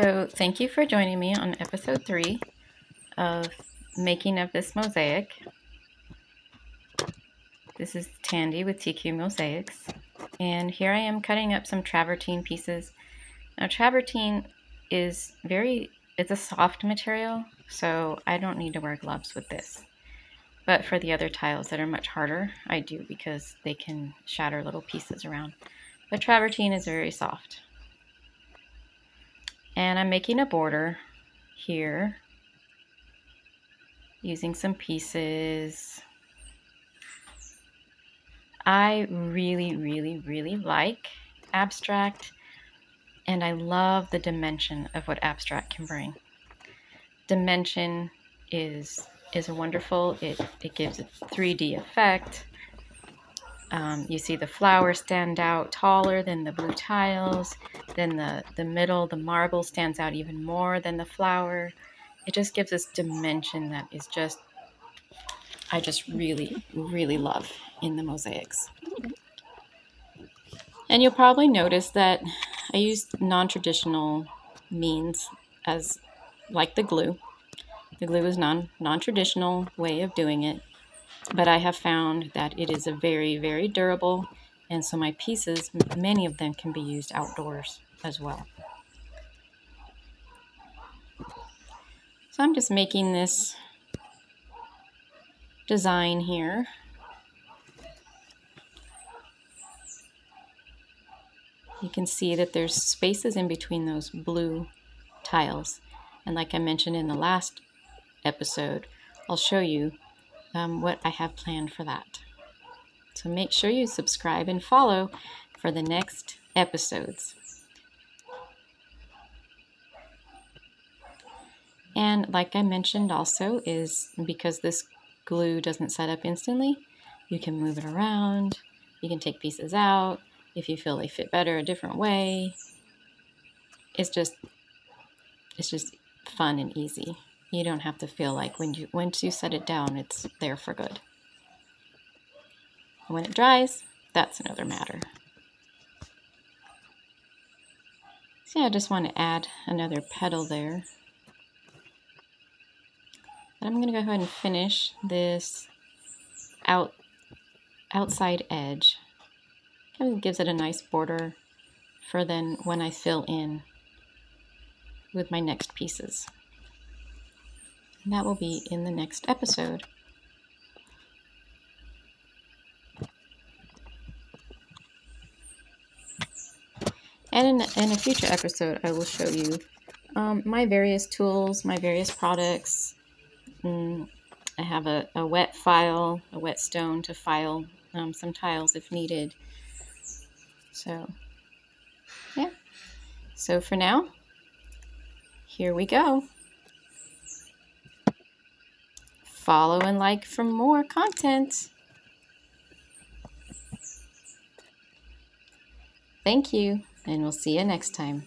So thank you for joining me on episode 3 of making of this mosaic. This is Tandy with TQ Mosaics, and here I am cutting up some travertine pieces. Now travertine is it's a soft material, so I don't need to wear gloves with this. But for the other tiles that are much harder, I do, because they can shatter little pieces around. But travertine is very soft. And I'm making a border here using some pieces. I really like abstract, and I love the dimension of what abstract can bring. Dimension is wonderful. It gives a 3D effect. You see the flower stand out taller than the blue tiles. Then the middle, the marble, stands out even more than the flower. It just gives this dimension that is I just really love in the mosaics. And you'll probably notice that I used non-traditional means as like the glue. The glue is non-traditional way of doing it, but I have found that it is a very durable, and so my pieces, many of them, can be used outdoors as well. So I'm just making this design here. You can see that there's spaces in between those blue tiles, and like I mentioned in the last episode, I'll show you what I have planned for that. So make sure you subscribe and follow for the next episodes. And like I mentioned also, is because this glue doesn't set up instantly, you can move it around, you can take pieces out if you feel they fit better a different way. It's just fun and easy. You don't have to feel like once you set it down, it's there for good. When it dries, that's another matter. See, I just want to add another petal there. But I'm going to go ahead and finish this outside edge. Kind of gives it a nice border for then when I fill in with my next pieces. And that will be in the next episode. And in a future episode, I will show you my various tools, my various products. I have a wet file, a wet stone to file some tiles if needed. So, yeah. So for now, here we go. Follow and like for more content. Thank you, and we'll see you next time.